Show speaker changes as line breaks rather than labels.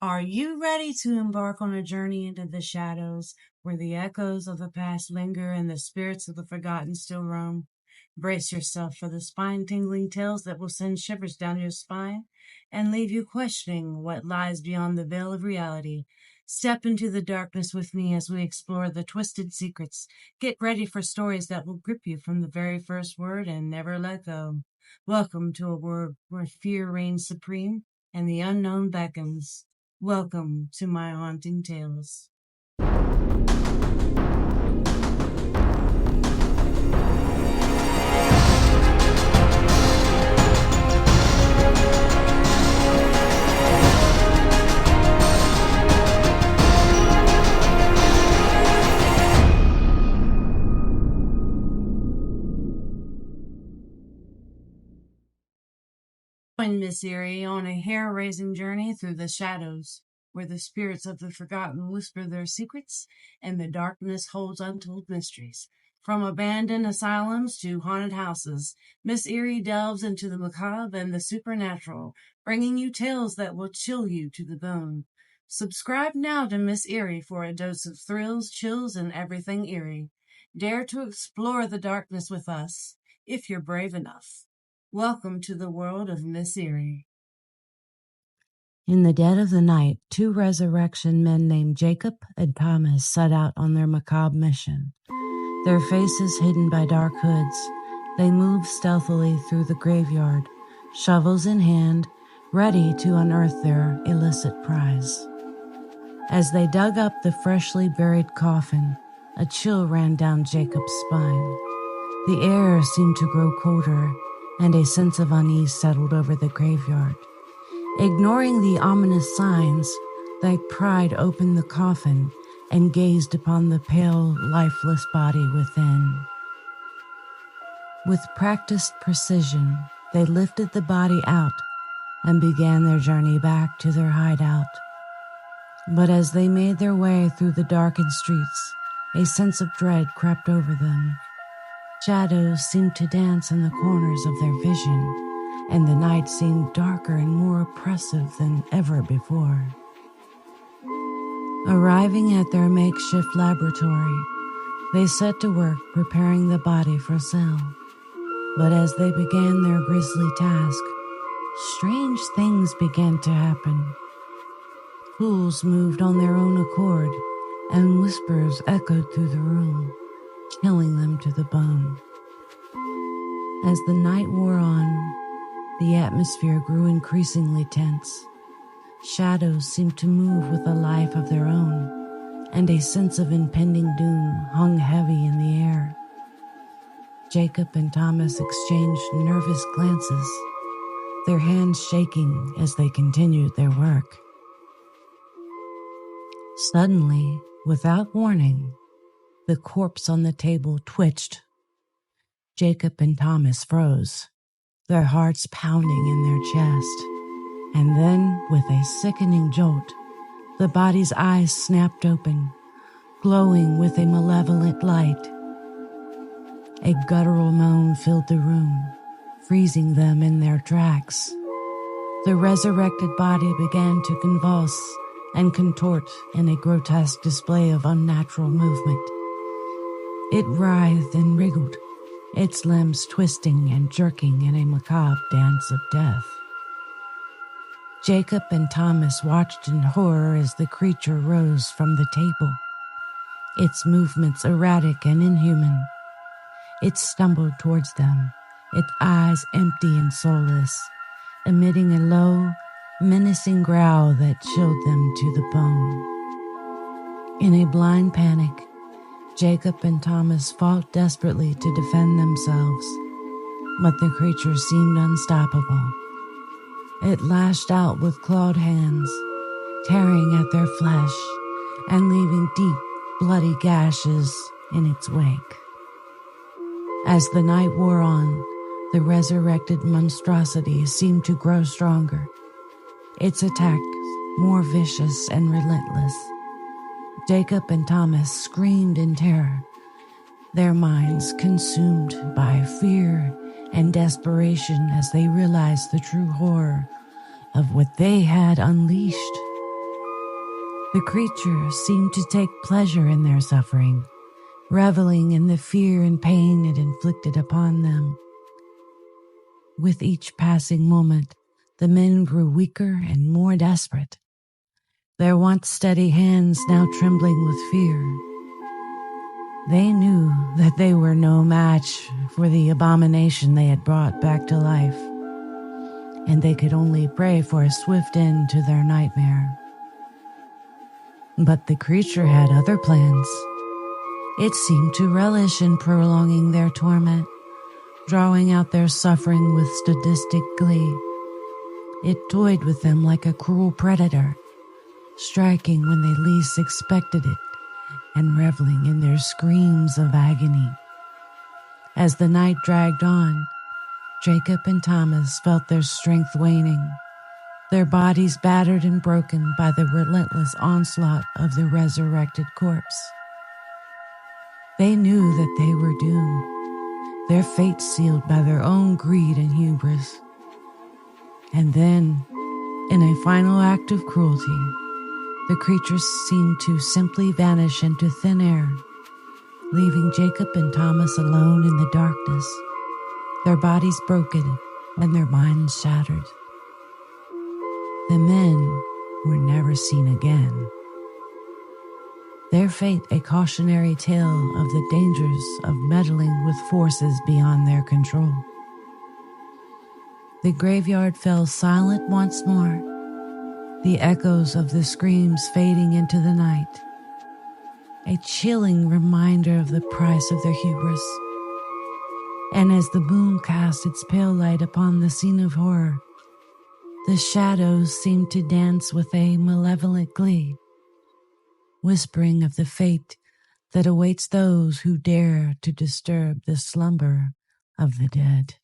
Are you ready to embark on a journey into the shadows where the echoes of the past linger and the spirits of the forgotten still roam? Brace yourself for the spine-tingling tales that will send shivers down your spine and leave you questioning what lies beyond the veil of reality. Step into the darkness with me as we explore the twisted secrets. Get ready for stories that will grip you from the very first word and never let go. Welcome to a world where fear reigns supreme and the unknown beckons. Welcome to my haunting tales. Join Miss Eerie on a hair-raising journey through the shadows, where the spirits of the forgotten whisper their secrets and the darkness holds untold mysteries. From abandoned asylums to haunted houses, Miss Eerie delves into the macabre and the supernatural, bringing you tales that will chill you to the bone. Subscribe now to Miss Eerie for a dose of thrills, chills, and everything eerie. Dare to explore the darkness with us, if you're brave enough. Welcome to the world of Miss Eerie. In the dead of the night, two resurrection men named Jacob and Thomas set out on their macabre mission. Their faces hidden by dark hoods, they moved stealthily through the graveyard, shovels in hand, ready to unearth their illicit prize. As they dug up the freshly buried coffin, a chill ran down Jacob's spine. The air seemed to grow colder, and a sense of unease settled over the graveyard. Ignoring the ominous signs, they pried open the coffin and gazed upon the pale, lifeless body within. With practiced precision, they lifted the body out and began their journey back to their hideout. But as they made their way through the darkened streets, a sense of dread crept over them. Shadows seemed to dance in the corners of their vision, and the night seemed darker and more oppressive than ever before. Arriving at their makeshift laboratory, they set to work preparing the body for sale. But as they began their grisly task, strange things began to happen. Tools moved on their own accord, and whispers echoed through the room, chilling them to the bone. As the night wore on, the atmosphere grew increasingly tense. Shadows seemed to move with a life of their own, and a sense of impending doom hung heavy in the air. Jacob and Thomas exchanged nervous glances, their hands shaking as they continued their work. Suddenly, without warning, the corpse on the table twitched. Jacob and Thomas froze, their hearts pounding in their chest. And then, with a sickening jolt, the body's eyes snapped open, glowing with a malevolent light. A guttural moan filled the room, freezing them in their tracks. The resurrected body began to convulse and contort in a grotesque display of unnatural movement. It writhed and wriggled, its limbs twisting and jerking in a macabre dance of death. Jacob and Thomas watched in horror as the creature rose from the table, its movements erratic and inhuman. It stumbled towards them, its eyes empty and soulless, emitting a low, menacing growl that chilled them to the bone. In a blind panic, Jacob and Thomas fought desperately to defend themselves, but the creature seemed unstoppable. It lashed out with clawed hands, tearing at their flesh and leaving deep, bloody gashes in its wake. As the night wore on, the resurrected monstrosity seemed to grow stronger, its attacks more vicious and relentless. Jacob and Thomas screamed in terror, their minds consumed by fear and desperation as they realized the true horror of what they had unleashed. The creatures seemed to take pleasure in their suffering, reveling in the fear and pain it inflicted upon them. With each passing moment, the men grew weaker and more desperate, their once steady hands now trembling with fear. They knew that they were no match for the abomination they had brought back to life, and they could only pray for a swift end to their nightmare. But the creature had other plans. It seemed to relish in prolonging their torment, drawing out their suffering with sadistic glee. It toyed with them like a cruel predator, striking when they least expected it and reveling in their screams of agony. As the night dragged on, Jacob and Thomas felt their strength waning, their bodies battered and broken by the relentless onslaught of the resurrected corpse. They knew that they were doomed, their fate sealed by their own greed and hubris. And then, in a final act of cruelty, the creatures seemed to simply vanish into thin air, leaving Jacob and Thomas alone in the darkness, their bodies broken and their minds shattered. The men were never seen again. Their fate a cautionary tale of the dangers of meddling with forces beyond their control. The graveyard fell silent once more, the echoes of the screams fading into the night, a chilling reminder of the price of their hubris. And as the moon cast its pale light upon the scene of horror, the shadows seemed to dance with a malevolent glee, whispering of the fate that awaits those who dare to disturb the slumber of the dead.